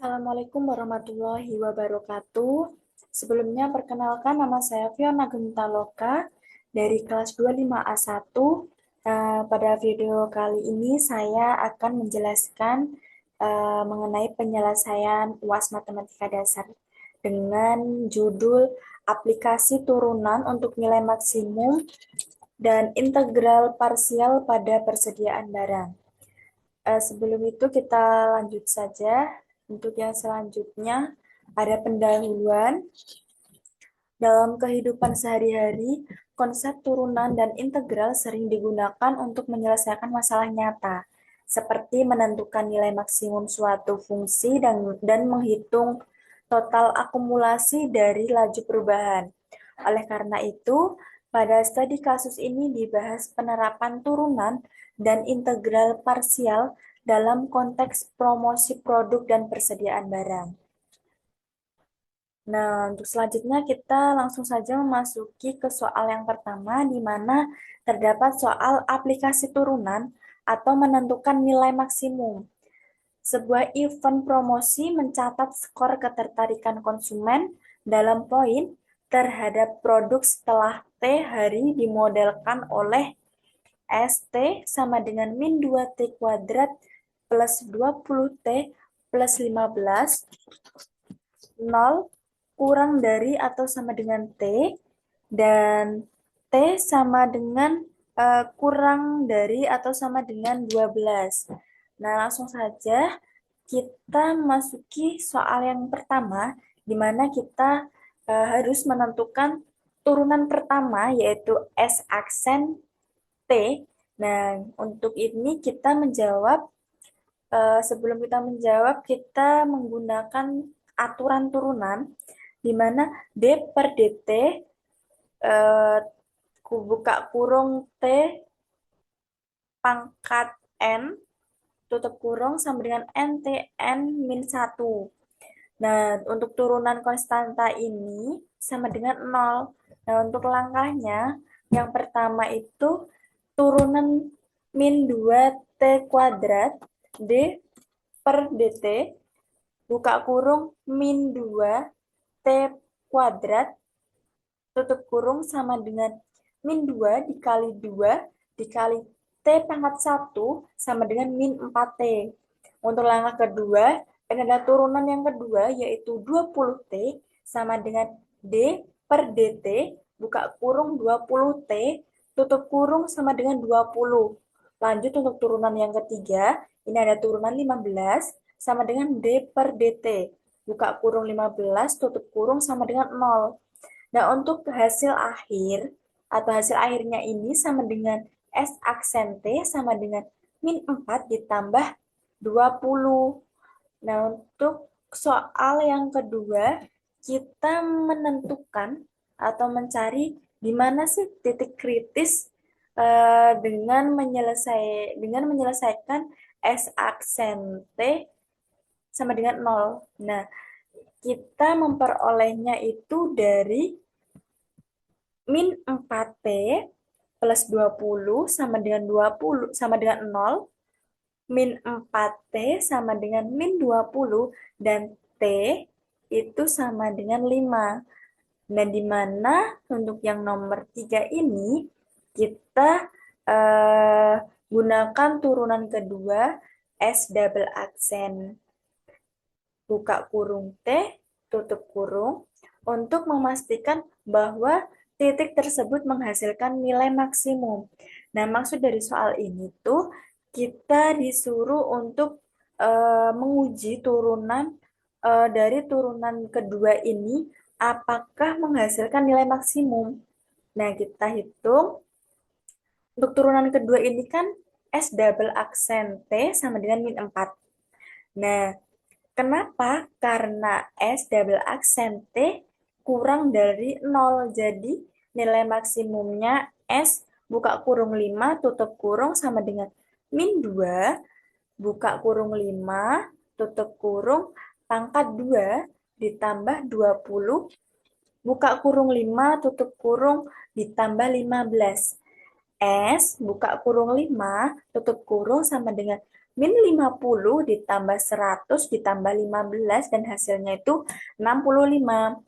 Assalamualaikum warahmatullahi wabarakatuh. Sebelumnya perkenalkan nama saya Fiona Gentaloka dari kelas 25A1. Pada video kali ini saya akan menjelaskan mengenai penyelesaian UAS Matematika Dasar dengan judul aplikasi turunan untuk nilai maksimum dan integral parsial pada persediaan barang. Sebelum itu kita lanjut saja. Untuk yang selanjutnya ada pendahuluan. Dalam kehidupan sehari-hari, konsep turunan dan integral sering digunakan untuk menyelesaikan masalah nyata, seperti menentukan nilai maksimum suatu fungsi dan menghitung total akumulasi dari laju perubahan. Oleh karena itu, pada studi kasus ini dibahas penerapan turunan dan integral parsial dalam konteks promosi produk dan persediaan barang. Nah, untuk selanjutnya kita langsung saja memasuki ke soal yang pertama, di mana terdapat soal aplikasi turunan atau menentukan nilai maksimum. Sebuah event promosi mencatat skor ketertarikan konsumen dalam poin terhadap produk setelah T hari dimodelkan oleh ST sama dengan min 2T kuadrat plus 20T plus 15, 0 kurang dari atau sama dengan T, dan T sama dengan kurang dari atau sama dengan 12. Nah, langsung saja kita masuki soal yang pertama, di mana kita harus menentukan turunan pertama, yaitu S aksen T. Nah, untuk ini kita menjawab, sebelum kita menjawab, kita menggunakan aturan turunan, di mana D per DT, eh, buka kurung T pangkat N, tutup kurung sama dengan NTN min 1. Nah, untuk turunan konstanta ini sama dengan 0. Nah, untuk langkahnya, yang pertama itu turunan min 2T kuadrat D per DT, buka kurung min 2T kuadrat, tutup kurung sama dengan min 2 dikali 2 dikali T pangkat 1 sama dengan min 4T. Untuk langkah kedua, ini ada turunan yang kedua, yaitu 20T sama dengan D per DT, buka kurung 20T, tutup kurung sama dengan 20. Lanjut untuk turunan yang ketiga, ini ada turunan 15 sama dengan D per DT, buka kurung 15, tutup kurung sama dengan 0. Nah, untuk hasil akhir atau hasil akhirnya ini sama dengan S aksen T sama dengan min 4 ditambah 20. Nah, untuk soal yang kedua, kita menentukan atau mencari di mana sih titik kritis dengan menyelesaikan S aksen T sama dengan 0. Nah, kita memperolehnya itu dari min 4T plus 20 sama dengan 20 sama dengan 0, min 4T sama dengan min 20, dan T itu sama dengan 5. Nah, di mana untuk yang nomor 3 ini kita eh, gunakan turunan kedua S double aksen, buka kurung T, tutup kurung, untuk memastikan bahwa titik tersebut menghasilkan nilai maksimum. Nah, maksud dari soal ini tuh kita disuruh untuk menguji turunan dari turunan kedua ini apakah menghasilkan nilai maksimum. Nah, kita hitung untuk turunan kedua ini kan S double aksen T sama dengan min 4. Nah, kenapa? Karena S double aksen T kurang dari 0. Jadi nilai maksimumnya S buka kurung 5 tutup kurung sama dengan min 2 buka kurung 5 tutup kurung pangkat 2 ditambah 20 buka kurung 5 tutup kurung ditambah 15. S buka kurung 5 tutup kurung sama dengan min 50 ditambah 100 ditambah 15 dan hasilnya itu 65.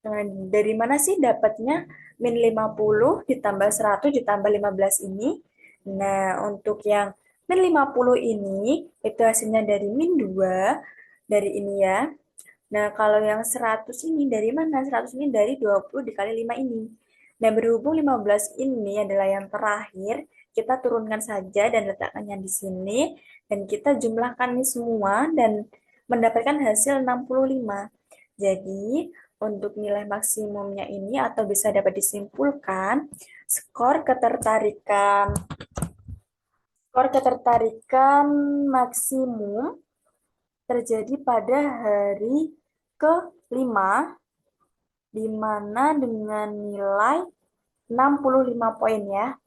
Nah, dari mana sih dapatnya min 50 ditambah 100 ditambah 15 ini? Nah, untuk yang min 50 ini, itu hasilnya dari min 2, dari ini ya. Nah, kalau yang 100 ini dari mana? 100 ini dari 20 dikali 5 ini. Nah, berhubung 15 ini adalah yang terakhir, kita turunkan saja dan letakkannya di sini. Dan kita jumlahkan ini semua dan mendapatkan hasil 65. Jadi, untuk nilai maksimumnya ini atau bisa dapat disimpulkan, skor ketertarikan skor ketertarikan maksimum terjadi pada hari ke-5 di mana dengan nilai 65 poin ya.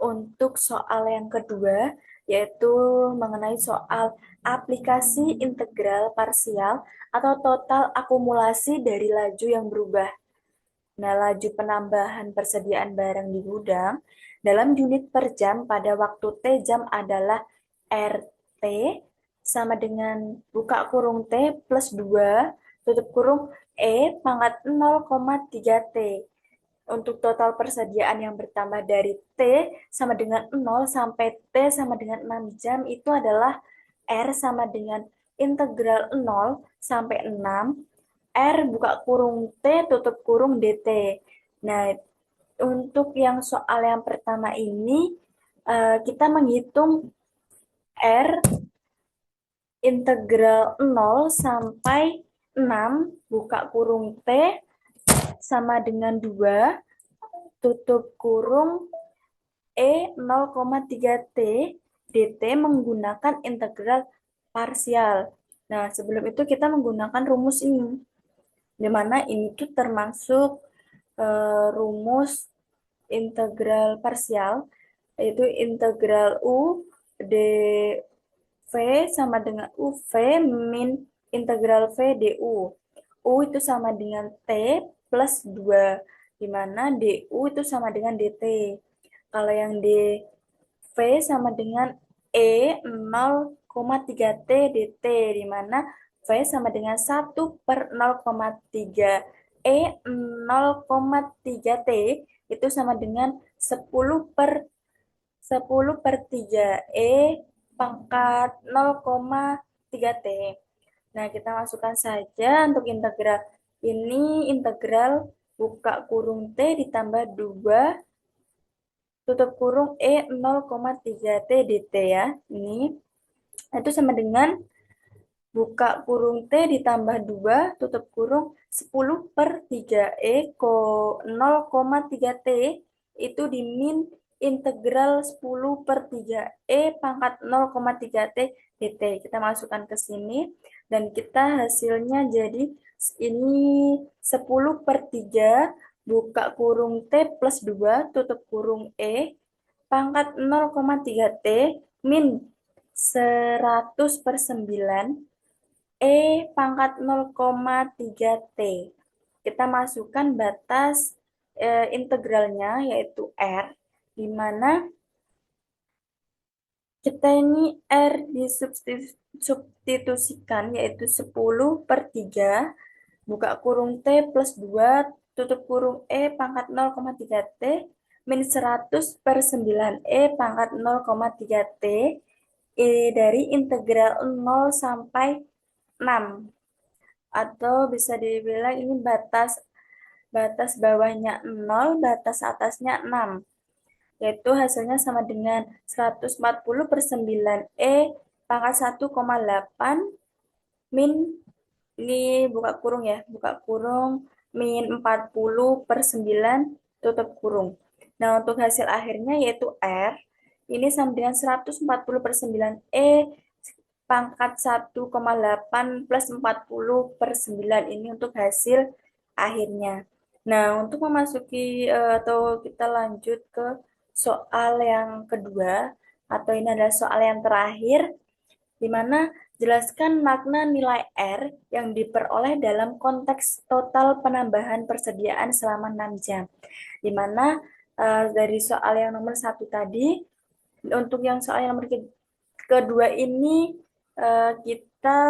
Untuk soal yang kedua, yaitu mengenai soal aplikasi integral parsial atau total akumulasi dari laju yang berubah. Nah, laju penambahan persediaan barang di gudang dalam unit per jam pada waktu T jam adalah RT sama dengan buka kurung T plus 2 tutup kurung pangkat 0,3 T. Untuk total persediaan yang bertambah dari T sama dengan 0 sampai T sama dengan 6 jam itu adalah R sama dengan integral 0 sampai 6 R buka kurung T tutup kurung DT. Nah, untuk yang soal yang pertama ini kita menghitung R integral 0 sampai 6 buka kurung T sama dengan 2 tutup kurung 0,3 T dt menggunakan integral parsial. Nah, sebelum itu kita menggunakan rumus ini, di mana ini tuh termasuk rumus integral parsial, yaitu integral U dV sama dengan UV min integral V du. U itu sama dengan T plus 2, di mana du itu sama dengan dt. Kalau yang dV sama dengan E 0,3T dt, di mana V sama dengan 1/0,3. E 0,3T itu sama dengan 10/3. Pangkat 0,3T. Nah, kita masukkan saja untuk integral. Ini integral buka kurung T ditambah 2 tutup kurung 0,3T dt ya. Ini itu sama dengan buka kurung T ditambah 2 tutup kurung 10/3 0,3T itu dimin integral 10/3 pangkat 0,3T dt. Kita masukkan ke sini dan kita hasilnya jadi ini 10/3 buka kurung T plus 2 tutup kurung pangkat 0,3T min 100/9 pangkat 0,3T. Kita masukkan batas integralnya yaitu R, di mana kita ini R disubstitusikan yaitu 10/3 buka kurung T plus 2 tutup kurung pangkat 0,3T min 100/9 pangkat 0,3T dari integral 0 sampai 6. Atau bisa dibilang ini batas batas bawahnya 0, batas atasnya 6. Yaitu hasilnya sama dengan 140/9 pangkat 1,8 min ini buka kurung ya, buka kurung min 40/9 tutup kurung. Nah, untuk hasil akhirnya yaitu R, ini sama dengan 140/9 pangkat 1,8 plus 40/9 ini untuk hasil akhirnya. Nah, untuk memasuki atau kita lanjut ke soal yang kedua, atau ini adalah soal yang terakhir, di mana jelaskan makna nilai R yang diperoleh dalam konteks total penambahan persediaan selama 6 jam. Di mana dari soal yang nomor 1 tadi, Untuk yang soal yang nomor kedua ini kita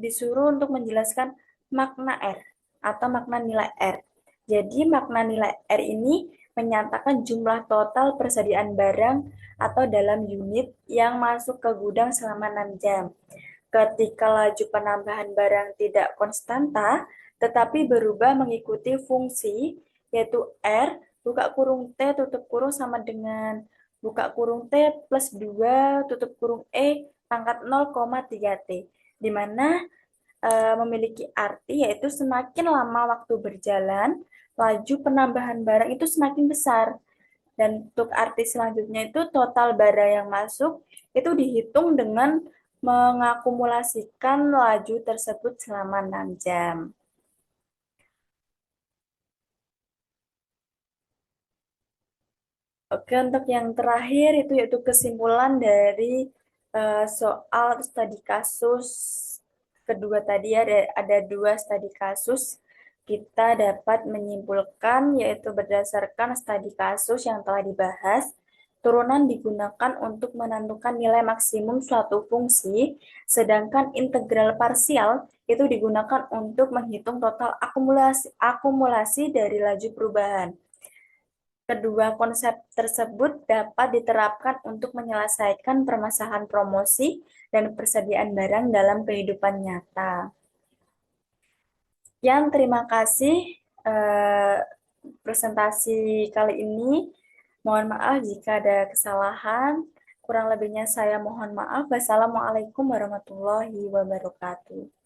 disuruh untuk menjelaskan makna R atau makna nilai R. Jadi makna nilai R ini menyatakan jumlah total persediaan barang atau dalam unit yang masuk ke gudang selama 6 jam. Ketika laju penambahan barang tidak konstanta, tetapi berubah mengikuti fungsi, yaitu R, buka kurung T, tutup kurung sama dengan buka kurung T plus 2 tutup kurung pangkat 0,3T, di mana memiliki arti yaitu semakin lama waktu berjalan, laju penambahan barang itu semakin besar. Dan untuk arti selanjutnya itu total barang yang masuk itu dihitung dengan mengakumulasikan laju tersebut selama 6 jam. Oke, untuk yang terakhir itu yaitu kesimpulan dari soal studi kasus kedua tadi ada dua studi kasus. Kita dapat menyimpulkan yaitu berdasarkan studi kasus yang telah dibahas, turunan digunakan untuk menentukan nilai maksimum suatu fungsi, sedangkan integral parsial itu digunakan untuk menghitung total akumulasi dari laju perubahan. Kedua konsep tersebut dapat diterapkan untuk menyelesaikan permasalahan promosi dan persediaan barang dalam kehidupan nyata. Sekian, terima kasih eh, presentasi kali ini. Mohon maaf jika ada kesalahan. Kurang lebihnya saya mohon maaf. Wassalamualaikum warahmatullahi wabarakatuh.